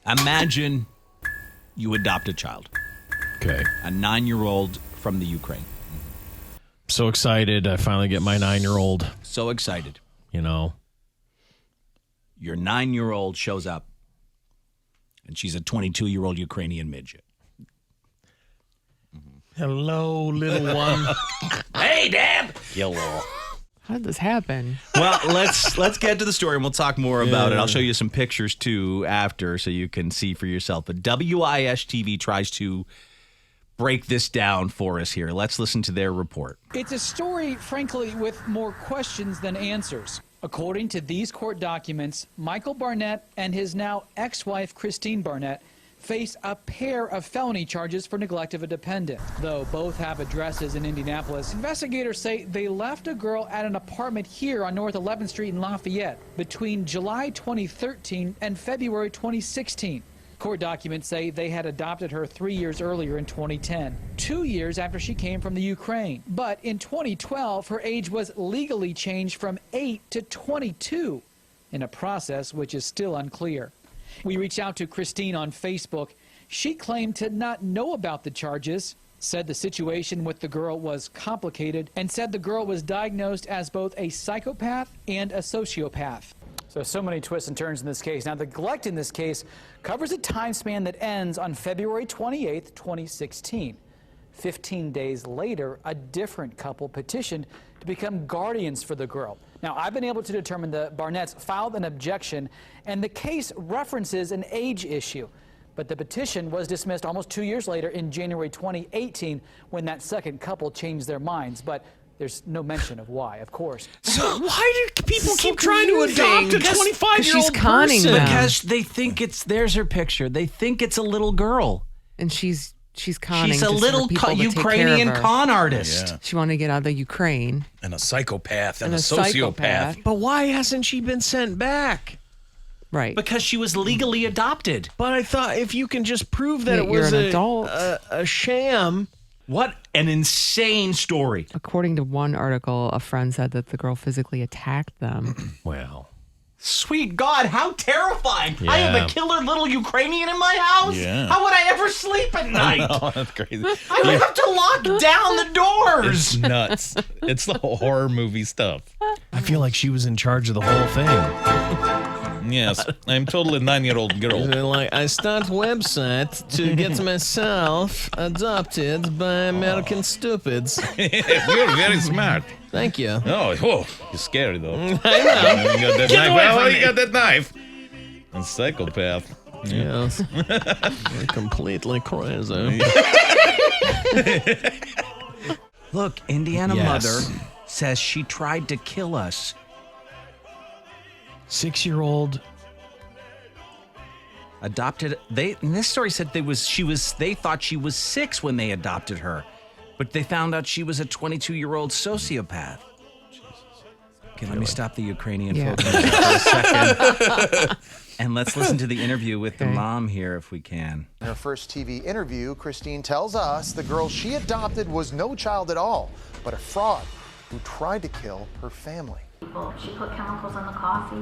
Imagine you adopt a child. Okay. A 9-year-old from the Ukraine. So excited. I finally get my 9-year-old. So excited. You know. Your 9-year-old shows up, and she's a 22-year-old Ukrainian midget. Hello, little one. Hey, Dad. Hello. How did this happen? Well, let's get to the story, and we'll talk more about it. I'll show you some pictures, too, after, so you can see for yourself. But WIS-TV tries to break this down for us here. Let's listen to their report. It's a story, frankly, with more questions than answers. According to these court documents, Michael Barnett and his now ex-wife, Christine Barnett, face a pair of felony charges for neglect of a dependent. Though both have addresses in Indianapolis, investigators say they left a girl at an apartment here on North 11th Street in Lafayette between July 2013 and February 2016. Court documents say they had adopted her 3 years earlier in 2010, 2 years after she came from the Ukraine. But in 2012, her age was legally changed from 8 to 22 in a process which is still unclear. We reached out to Christine on Facebook. She claimed to not know about the charges, said the situation with the girl was complicated, and said the girl was diagnosed as both a psychopath and a sociopath. So many twists and turns in this case. Now, the neglect in this case covers a time span that ends on February 28th, 2016. 15 days later, a different couple petitioned to become guardians for the girl. Now, I've been able to determine the Barnetts filed an objection, and the case references an age issue. But the petition was dismissed almost 2 years later in January 2018 when that second couple changed their minds. But there's no mention of why, of course. So why do people keep trying to adopt a 25-year-old she's conning person? them. Because they think there's her picture. They think it's a little girl. And she's conning. She's a just little for people to take care Ukrainian of her. con artist. Yeah. She wanted to get out of the Ukraine. And a psychopath and a psychopath. sociopath. But why hasn't she been sent back? Right. Because she was legally adopted. But I thought if you can just prove that Yeah, it was you're an adult. a sham. What an insane story. According to one article, a friend said that the girl physically attacked them. Well, Sweet God, how terrifying. I have Yeah. a killer little Ukrainian in my house. Yeah. How would I ever sleep at night? Oh, that's crazy. I would have to lock down the doors. It's nuts. It's the horror movie stuff. I feel like she was in charge of the whole thing. Yes, I'm totally a 9-year-old girl. Like, I start website to get myself adopted by American stupids. You're very smart. Thank you. Oh, whoa, you're scary though. I know. You got that Get knife. away Oh, from you me. got that knife. A psychopath. Yes. You're completely crazy. Look, Indiana Yes. mother says she tried to kill us. 6-year-old. Adopted. In this story said they thought she was 6 when they adopted her, but they found out she was a 22-year-old sociopath. Okay, let me stop the Ukrainian Yeah. folk music for a second. And let's listen to the interview with the mom here if we can. In her first TV interview, Christine tells us the girl she adopted was no child at all, but a fraud who tried to kill her family. She put chemicals in the coffee.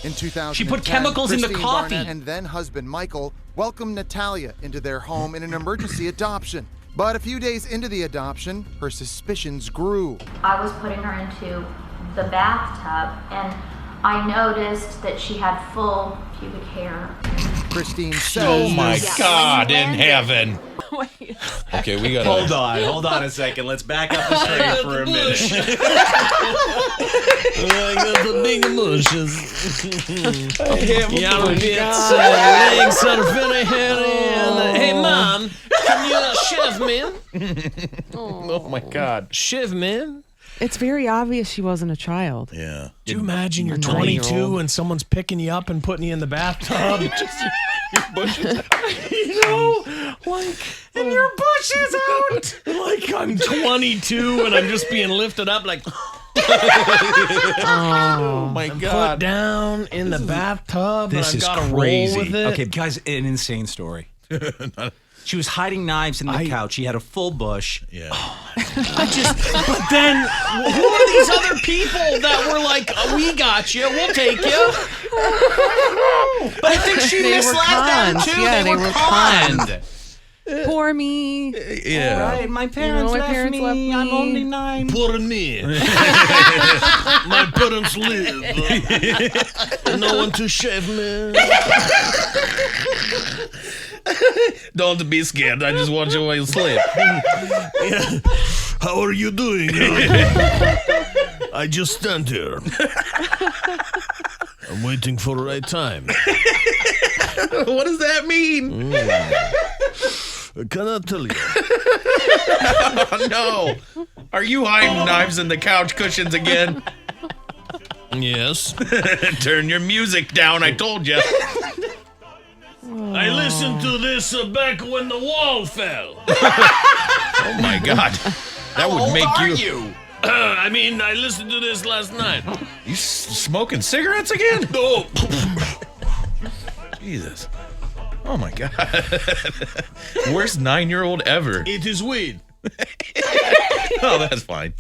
In 2010, She put chemicals in the Christine coffee. Barnett and then husband Michael welcomed Natalia into their home in an emergency adoption. But a few days into the adoption, her suspicions grew. I was putting her into the bathtub and I noticed that she had full pubic hair. Christine says, Oh my Yeah, God when in you heaven. Okay, we gotta. Hold on a second. Let's back up the train for a minute. I got the big bushes. Armpits, legs are very hairy. And, hey, Mom, can you shave me? Oh my God. Shave me? It's very obvious she wasn't a child. Yeah. Do you imagine you're A 22 9-year-old. and someone's picking you up and putting you in the bathtub? Your bushes. You know, like, and your bush is out. Like I'm 22 and I'm just being lifted up, like, Oh, My put God. down in the bathtub. This and is I've got to crazy. roll with it. Okay, guys, an insane story. She was hiding knives in the couch. She had a full bush. Yeah. But then, who are these other people that were like, we got you, we'll take you? But I think she They were misled them cons. too. Yeah, they were conned. Poor me. Yeah. Right, my parents, my left, parents me. left me. I'm only 9. Poor me. My parents live. No one to shave me. Don't be scared. I just want you while you sleep. How are you doing? I just stand here. I'm waiting for the right time. What does that mean? I cannot tell you. Oh, no. Are you hiding knives in the couch cushions again? Yes. Turn your music down, I told you. I listened to this back when the wall fell. Oh, my God. That would make you... I mean, I listened to this last night. You smoking cigarettes again? Oh. Jesus. Oh, my God. Worst 9-year-old ever. It is weed. Oh, that's fine.